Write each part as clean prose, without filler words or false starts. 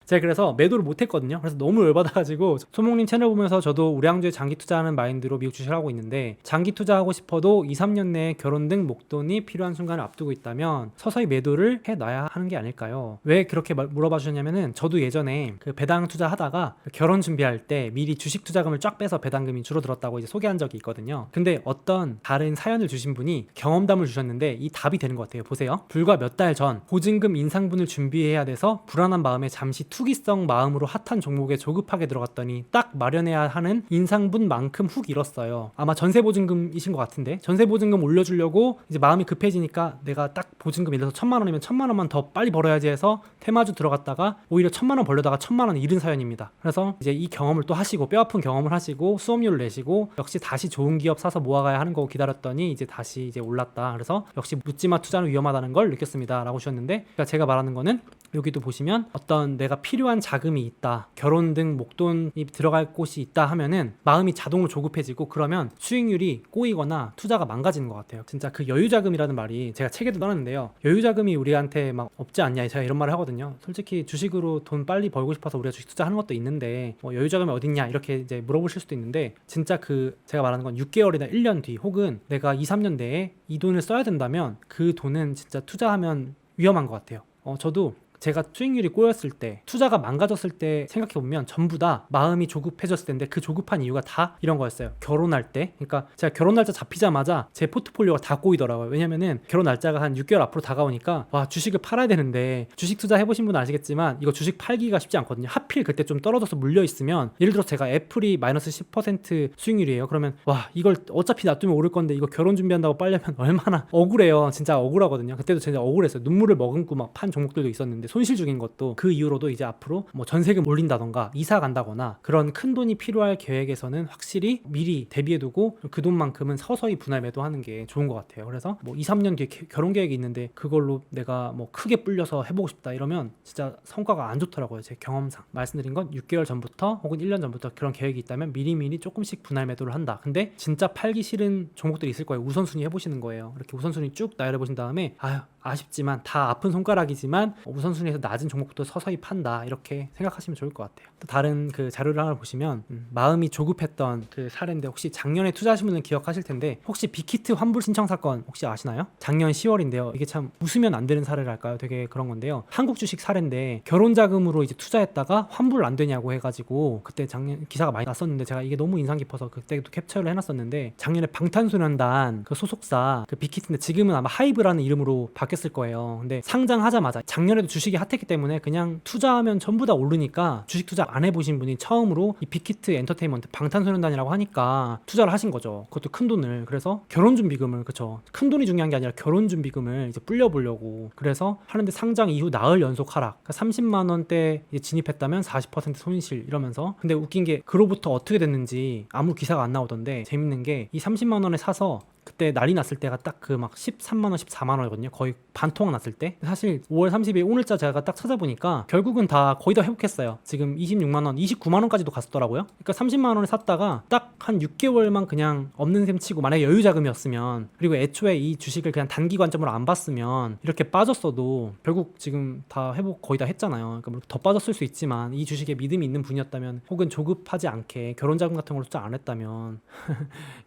제가 그래서 매도를 못했거든요. 그래서 너무 열받아가지고 소목님 채널 보면서 저도 우량주에 장기 투자하는 마인드로 미국 주식을 하고 있는데, 장기 투자하고 싶어도 2, 3년 내에 결혼 등 목돈이 필요한 순간을 앞두고 있다면 서서히 매도를 해놔야 하는 게 아닐까요? 왜 그렇게 물어봐 주셨냐면은, 저도 예전에 그 배당 투자하다가 결혼 준비할 때 미리 주식 투자금을 쫙 빼서 배당금이 줄어들었다고 이제 소개한 적이 있거든요. 근데 어떤 다른 사연을 주신 분이 경험담을 주셨는데 이 답이 되는 것 같아요. 보세요. 불과 몇 달 전 보증금 인상분을 준비해야 돼서 불안한 마음에 잠시 투기성 마음으로 핫한 종목에 조급하게 들어갔더니 딱 마련해야 하는 인상분만큼 훅 잃었어요. 아마 전세보증금이신 것 같은데, 전세보증금 올려주려고 이제 마음이 급해지니까 내가 딱 보증금 예를 들어서 1,000만 원이면 1,000만 원만 더 빨리 벌어야지 해서 테마주 들어갔다가 오히려 1,000만 원 벌려다가 1,000만 원 잃은 사연입니다. 그래서 이제 이 경험을 또 하시고 뼈아픈 경험을 하시고 수업료를 내시고 역시 다시 좋은 기업 사서 모아가야 하는 거고 기다렸더니 이제 다시 이제 올랐다. 그래서 역시 묻지마 투자는 위험하다는 걸 느꼈습니다 라고 하셨는데, 그러니까 제가 말하는 거는 여기도 보시면 어떤 내가 필요한 자금이 있다, 결혼 등 목돈이 들어갈 곳이 있다 하면은 마음이 자동으로 조급해지고, 그러면 수익률이 꼬이거나 투자가 망가지는 것 같아요. 진짜 그 여유자금이라는 말이 제가 책에도 써놨는데요, 여유자금이 우리한테 막 없지 않냐, 제가 이런 말을 하거든요. 솔직히 주식으로 돈 빨리 벌고 싶어서 우리가 주식 투자하는 것도 있는데 뭐 여유자금이 어딨냐 이렇게 이제 물어보실 수도 있는데, 진짜 그 제가 말하는 건 6개월이나 1년 뒤 혹은 내가 2, 3년 내에 이 돈을 써야 된다면 그 돈은 진짜 투자하면 위험한 것 같아요. 저도 제가 수익률이 꼬였을 때, 투자가 망가졌을 때 생각해보면 전부 다 마음이 조급해졌을 텐데, 그 조급한 이유가 다 이런 거였어요. 결혼할 때, 그러니까 제가 결혼 날짜 잡히자마자 제 포트폴리오가 다 꼬이더라고요. 왜냐면은 결혼 날짜가 한 6개월 앞으로 다가오니까 와, 주식을 팔아야 되는데, 주식 투자 해보신 분은 아시겠지만 이거 주식 팔기가 쉽지 않거든요. 하필 그때 좀 떨어져서 물려있으면, 예를 들어 제가 애플이 마이너스 10% 수익률이에요. 그러면 와, 이걸 어차피 놔두면 오를 건데 이거 결혼 준비한다고 빨려면 얼마나 억울해요. 진짜 억울하거든요. 그때도 진짜 억울했어요. 눈물을 머금고 막 판 종목들도 있었는데, 손실 중인 것도. 그 이후로도 이제 앞으로 뭐 전세금 올린다던가 이사 간다거나 그런 큰 돈이 필요할 계획에서는 확실히 미리 대비해두고 그 돈만큼은 서서히 분할 매도하는 게 좋은 것 같아요. 그래서 뭐 2, 3년 뒤에 결혼 계획이 있는데 그걸로 내가 뭐 크게 불려서 해보고 싶다 이러면 진짜 성과가 안 좋더라고요. 제 경험상 말씀드린 건 6개월 전부터 혹은 1년 전부터 그런 계획이 있다면 미리미리 조금씩 분할 매도를 한다. 근데 진짜 팔기 싫은 종목들이 있을 거예요. 우선순위 해보시는 거예요. 이렇게 우선순위 쭉 나열해보신 다음에 아쉽지만 다 아픈 손가락이지만 우선순위에서 낮은 종목부터 서서히 판다, 이렇게 생각하시면 좋을 것 같아요. 또 다른 그 자료를 하나 보시면 마음이 조급했던 그 사례인데, 혹시 작년에 투자하신 분은 기억하실 텐데, 혹시 빅히트 환불 신청 사건 혹시 아시나요? 작년 10월인데요. 이게 참 웃으면 안 되는 사례랄까요? 되게 그런 건데요. 한국 주식 사례인데 결혼 자금으로 이제 투자했다가 환불 안 되냐고 해가지고 그때 작년 기사가 많이 났었는데, 제가 이게 너무 인상 깊어서 그때도 캡처를 해놨었는데, 작년에 방탄소년단 그 소속사 그 빅히트인데 지금은 아마 하이브라는 이름으로 바뀌었을 거예요. 근데 상장하자마자 작년에도 주식이 핫했기 때문에 그냥 투자하면 전부 다 오르니까 주식 투자 안 해보신 분이 처음으로 이 빅히트 엔터테인먼트 방탄소년단이라고 하니까 투자를 하신 거죠. 그것도 큰 돈을. 그래서 결혼 준비금을, 그쵸, 큰 돈이 중요한 게 아니라 결혼 준비금을 이제 불려보려고 그래서 하는데, 상장 이후 나흘 연속 하락, 그러니까 30만 원대 진입했다면 40% 손실 이러면서. 근데 웃긴 게 그로부터 어떻게 됐는지 아무 기사가 안 나오던데, 재밌는 게 이 30만 원에 사서 그때 난리 났을 때가 딱 그 막 13만 원, 14만 원이거든요. 거의 반토막 났을 때. 사실 5월 30일 오늘자 제가 딱 찾아보니까 결국은 다 거의 다 회복했어요. 지금 26만 원, 29만 원까지도 갔었더라고요. 그러니까 30만 원을 샀다가 딱 한 6개월만 그냥 없는 셈 치고, 만약에 여유 자금이었으면, 그리고 애초에 이 주식을 그냥 단기 관점으로 안 봤으면 이렇게 빠졌어도 결국 지금 다 회복 거의 다 했잖아요. 그러니까 더 빠졌을 수 있지만 이 주식에 믿음이 있는 분이었다면, 혹은 조급하지 않게 결혼 자금 같은 걸로 투자 안 했다면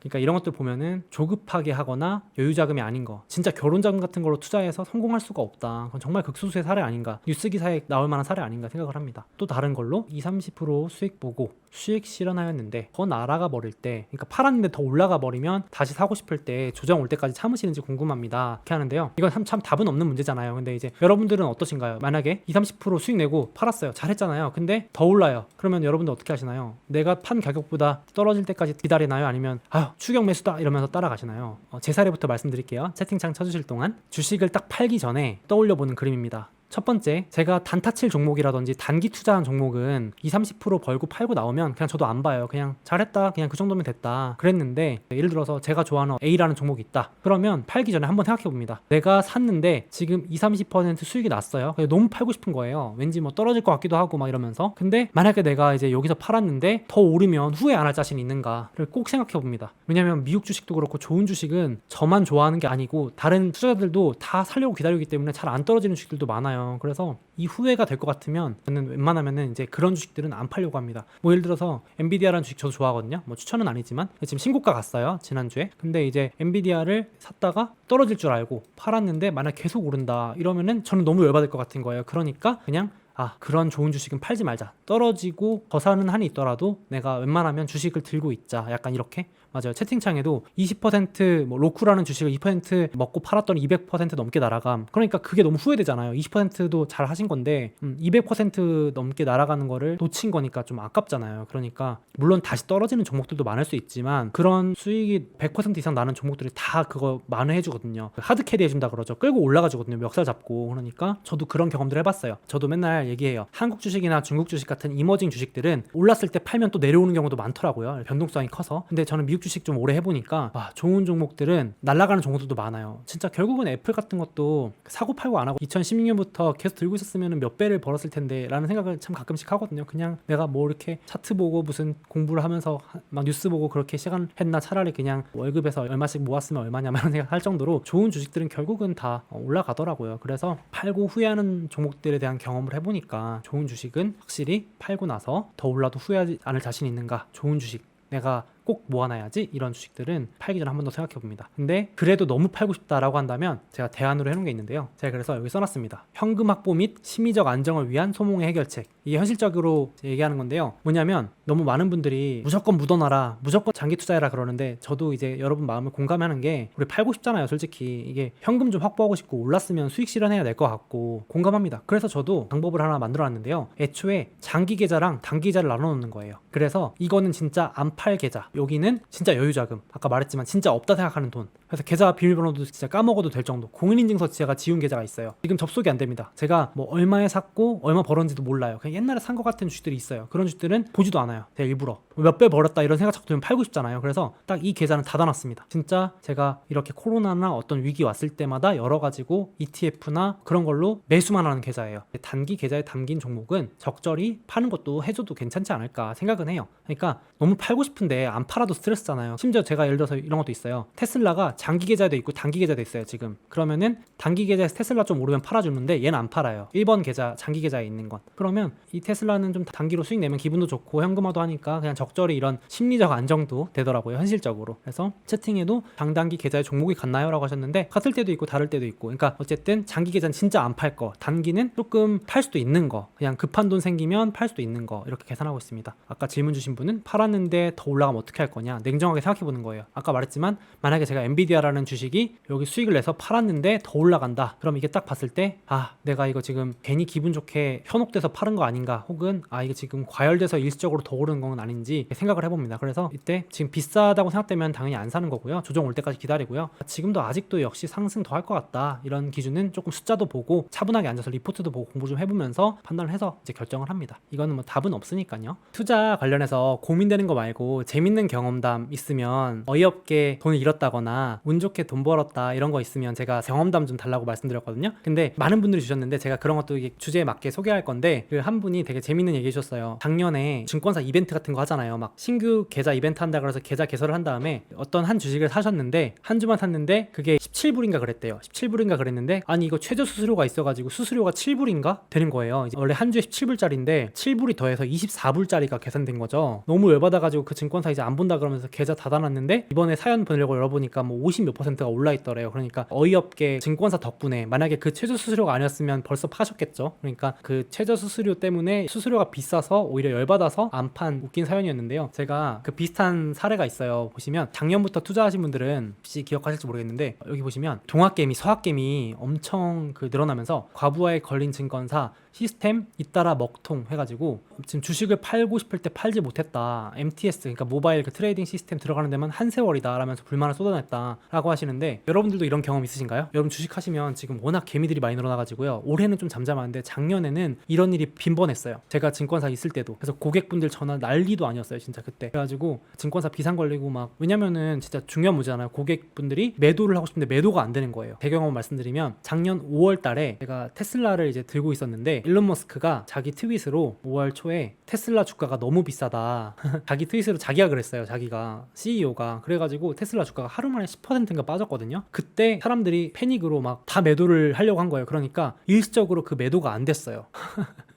그러니까 이런 것들 보면은 조급하게 하거나 여유자금이 아닌 거, 진짜 결혼자금 같은 걸로 투자해서 성공할 수가 없다. 그건 정말 극소수의 사례 아닌가, 뉴스 기사에 나올 만한 사례 아닌가 생각을 합니다. 또 다른 걸로 20-30% 수익 보고 수익 실현하였는데 더 날아가 버릴 때, 그러니까 팔았는데 더 올라가 버리면 다시 사고 싶을 때 조정 올 때까지 참으시는지 궁금합니다, 이렇게 하는데요. 이건 참 답은 없는 문제잖아요. 근데 이제 여러분들은 어떠신가요? 만약에 20-30% 수익 내고 팔았어요. 잘했잖아요. 근데 더 올라요. 그러면 여러분들 어떻게 하시나요? 내가 판 가격보다 떨어질 때까지 기다리나요? 아니면 추격 매수다 이러면서 따라가시나요? 제 사례부터 말씀드릴게요. 채팅창 쳐주실 동안 주식을 딱 팔기 전에 떠올려보는 그림입니다. 첫 번째, 제가 단타칠 종목이라든지 단기 투자한 종목은 20-30% 벌고 팔고 나오면 그냥 저도 안 봐요. 그냥 잘했다, 그냥 그 정도면 됐다 그랬는데, 예를 들어서 제가 좋아하는 A라는 종목이 있다. 그러면 팔기 전에 한번 생각해 봅니다. 내가 샀는데 지금 20-30% 수익이 났어요. 너무 팔고 싶은 거예요. 왠지 뭐 떨어질 것 같기도 하고 막 이러면서. 근데 만약에 내가 이제 여기서 팔았는데 더 오르면 후회 안 할 자신이 있는가를 꼭 생각해 봅니다. 왜냐면 미국 주식도 그렇고 좋은 주식은 저만 좋아하는 게 아니고 다른 투자자들도 다 살려고 기다리기 때문에 잘 안 떨어지는 주식들도 많아요. 많아요. 그래서 이 후회가 될 것 같으면 저는 웬만하면은 이제 그런 주식들은 안 팔려고 합니다. 뭐 예를 들어서 엔비디아라는 주식 저도 좋아하거든요. 뭐 추천은 아니지만 지금 신고가 갔어요, 지난주에. 근데 이제 엔비디아를 샀다가 떨어질 줄 알고 팔았는데 만약 계속 오른다 이러면은 저는 너무 열받을 것 같은 거예요. 그러니까 그냥 그런 좋은 주식은 팔지 말자. 떨어지고 더 사는 한이 있더라도 내가 웬만하면 주식을 들고 있자. 약간 이렇게. 맞아요. 채팅창에도 20%뭐 로쿠라는 주식을 2% 먹고 팔았더니 200% 넘게 날아감. 그러니까 그게 너무 후회되잖아요. 20%도 잘 하신 건데 200% 넘게 날아가는 거를 놓친 거니까 좀 아깝잖아요. 그러니까 물론 다시 떨어지는 종목들도 많을 수 있지만 그런 수익이 100% 이상 나는 종목들이 다 그거 만회해 주거든요. 하드 캐리 해준다 그러죠. 끌고 올라가 주거든요. 멱살 잡고. 그러니까 저도 그런 경험들 해봤어요. 저도 맨날 얘기해요. 한국 주식이나 중국 주식 같은 이머징 주식들은 올랐을 때 팔면 또 내려오는 경우도 많더라고요. 변동성이 커서. 근데 저는 미국 주식 좀 오래 해보니까 좋은 종목들은 날아가는 종목들도 많아요. 진짜 결국은 애플 같은 것도 사고 팔고 안 하고 2016년부터 계속 들고 있었으면 몇 배를 벌었을 텐데 라는 생각을 참 가끔씩 하거든요. 그냥 내가 뭐 이렇게 차트 보고 무슨 공부를 하면서 막 뉴스 보고 그렇게 시간 했나, 차라리 그냥 월급에서 얼마씩 모았으면 얼마냐 이런 생각할 정도로 좋은 주식들은 결국은 다 올라가더라고요. 그래서 팔고 후회하는 종목들에 대한 경험을 해보니까 좋은 주식은 확실히 팔고 나서 더 올라도 후회하지 않을 자신 있는가, 좋은 주식 내가 꼭 모아놔야지, 이런 주식들은 팔기 전에 한 번 더 생각해 봅니다. 근데 그래도 너무 팔고 싶다라고 한다면 제가 대안으로 해놓은 게 있는데요. 제가 그래서 여기 써놨습니다. 현금 확보 및 심리적 안정을 위한 소몽의 해결책. 이게 현실적으로 얘기하는 건데요. 뭐냐면 너무 많은 분들이 무조건 묻어놔라, 무조건 장기 투자해라 그러는데 저도 이제 여러분 마음을 공감하는 게, 우리 팔고 싶잖아요. 솔직히 이게 현금 좀 확보하고 싶고 올랐으면 수익 실현해야 될 것 같고 공감합니다. 그래서 저도 방법을 하나 만들어놨는데요. 애초에 장기 계좌랑 단기 계좌를 나눠놓는 거예요. 그래서 이거는 진짜 안 팔 계좌, 여기는 진짜 여유자금, 아까 말했지만 진짜 없다 생각하는 돈. 그래서 계좌 비밀번호도 진짜 까먹어도 될 정도, 공인인증서 제가 지운 계좌가 있어요. 지금 접속이 안 됩니다. 제가 뭐 얼마에 샀고 얼마 벌었는지도 몰라요. 그냥 옛날에 산 것 같은 주식들이 있어요. 그런 주식들은 보지도 않아요. 제가 일부러 몇 배 벌었다 이런 생각 자꾸 들면 팔고 싶잖아요. 그래서 딱 이 계좌는 닫아놨습니다. 진짜 제가 이렇게 코로나나 어떤 위기 왔을 때마다 열어가지고 ETF나 그런 걸로 매수만 하는 계좌예요. 단기 계좌에 담긴 종목은 적절히 파는 것도 해줘도 괜찮지 않을까 생각은 해요. 그러니까 너무 팔고 싶은데 안 팔아도 스트레스잖아요. 심지어 제가 예를 들어서 이런 것도 있어요. 테슬라가 장기 계좌도 있고 단기 계좌도 있어요. 지금 그러면은 단기 계좌에서 테슬라 좀 오르면 팔아주는데 얘는 안 팔아요. 1번 계좌, 장기 계좌에 있는 건. 그러면 이 테슬라는 좀 단기로 수익 내면 기분도 좋고 현금화도 하니까 그냥 적절히 이런 심리적 안정도 되더라고요. 현실적으로. 그래서 채팅에도 장단기 계좌에 종목이 같나요? 라고 하셨는데 같을 때도 있고 다를 때도 있고, 그러니까 어쨌든 장기 계좌는 진짜 안 팔 거, 단기는 조금 팔 수도 있는 거, 그냥 급한 돈 생기면 팔 수도 있는 거, 이렇게 계산하고 있습니다. 아까 질문 주신 분은 팔았는데 더 올라가면 어떻게 할 거냐, 냉정하게 생각해 보는 거예요. 아까 말했지만 만약에 제가 엔비디아라는 주식이 여기 수익을 내서 팔았는데 더 올라간다, 그럼 이게 딱 봤을 때 내가 이거 지금 괜히 기분 좋게 현혹돼서 파는 거 아닌가, 혹은 이게 지금 과열돼서 일시적으로 더 오르는 건 아닌지 생각을 해봅니다. 그래서 이때 지금 비싸다고 생각되면 당연히 안 사는 거고요. 조정 올 때까지 기다리고요. 지금도 아직도 역시 상승 더 할 것 같다, 이런 기준은 조금 숫자도 보고 차분하게 앉아서 리포트도 보고 공부 좀 해보면서 판단을 해서 이제 결정을 합니다. 이거는 뭐 답은 없으니까요. 투자 관련해서 고민되는 거 말고 재밌는 경험담 있으면, 어이없게 돈을 잃었다거나 운 좋게 돈 벌었다 이런 거 있으면 제가 경험담 좀 달라고 말씀드렸거든요. 근데 많은 분들이 주셨는데 제가 그런 것도 이게 주제에 맞게 소개할 건데, 그 한 분이 되게 재밌는 얘기 해주셨어요. 작년에 증권사 이벤트 같은 거 하잖아요. 막 신규 계좌 이벤트 한다 그래서 계좌 개설을 한 다음에 어떤 한 주식을 사셨는데 한 주만 샀는데 그게 17불인가 그랬대요. 17불인가 그랬는데 아니 이거 최저 수수료가 있어가지고 수수료가 7불인가 되는 거예요. 이제 원래 한 주에 17불짜리인데 7불이 더해서 24불짜리가 계산된 거죠. 너무 열받아가지고 그 증권사 이제 안 본다 그러면서 계좌 닫아놨는데 이번에 사연 보내려고 열어보니까 뭐 50 몇 %가 올라 있더래요. 그러니까 어이없게 증권사 덕분에, 만약에 그 최저 수수료가 아니었으면 벌써 파셨겠죠. 그러니까 그 최저 수수료 때문에 수수료가 비싸서 오히려 열받아서 안 판 웃긴 사연이었는데요. 제가 그 비슷한 사례가 있어요. 보시면 작년부터 투자하신 분들은 혹시 기억하실지 모르겠는데 여기 보시면 동학개미, 서학개미 엄청 늘어나면서 과부하에 걸린 증권사 시스템 잇따라 먹통 해가지고 지금 주식을 팔고 싶을 때 팔지 못했다, MTS 그러니까 모바일 트레이딩 시스템 들어가는 데만 한 세월이다 라면서 불만을 쏟아냈다 라고 하시는데, 여러분들도 이런 경험 있으신가요? 여러분 주식하시면 지금 워낙 개미들이 많이 늘어나가지고요, 올해는 좀 잠잠한데 작년에는 이런 일이 빈번했어요. 제가 증권사 있을 때도. 그래서 고객분들 전화 난리도 아니었어요 진짜 그때. 그래가지고 증권사 비상 걸리고 막, 왜냐면은 진짜 중요한 문제잖아요. 고객분들이 매도를 하고 싶은데 매도가 안 되는 거예요. 배경을 말씀드리면 작년 5월 달에 제가 테슬라를 이제 들고 있었는데 게 일론 머스크가 자기 트윗으로 5월 초에 테슬라 주가가 너무 비싸다 자기 트윗으로 자기가 그랬어요. 자기가 CEO가 그래가지고 테슬라 주가가 하루 만에 10%인가 빠졌거든요. 그때 사람들이 패닉으로 막 다 매도를 하려고 한 거예요. 그러니까 일시적으로 그 매도가 안 됐어요.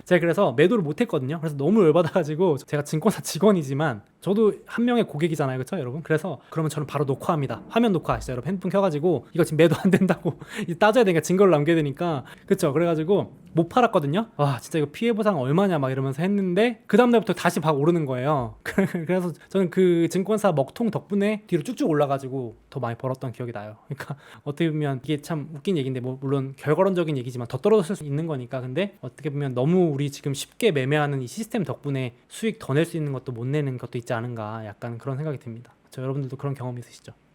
제가 그래서 매도를 못했거든요. 그래서 너무 열받아가지고 제가 증권사 직원이지만 저도 한 명의 고객이잖아요, 그렇죠, 여러분? 그래서 그러면 저는 바로 녹화합니다. 화면 녹화하시죠, 여러분. 핸드폰 켜가지고 이거 지금 매도 안 된다고 이제 따져야 되니까 증거를 남겨야 되니까, 그렇죠? 그래가지고 못 팔았거든요. 와, 진짜 이거 피해 보상 얼마냐 막 이러면서 했는데 그 다음 날부터 다시 막 오르는 거예요. 그래서 저는 그 증권사 먹통 덕분에 뒤로 쭉쭉 올라가지고 더 많이 벌었던 기억이 나요. 그러니까 어떻게 보면 이게 참 웃긴 얘기인데, 뭐 물론 결과론적인 얘기지만 더 떨어졌을 수 있는 거니까. 근데 어떻게 보면 너무 우리 지금 쉽게 매매하는 이 시스템 덕분에 수익 더 낼 수 있는 것도 못 내는 것도 있지 않은가, 약간 그런 생각이 듭니다. 저 여러분들도 그런 경험 있으시죠?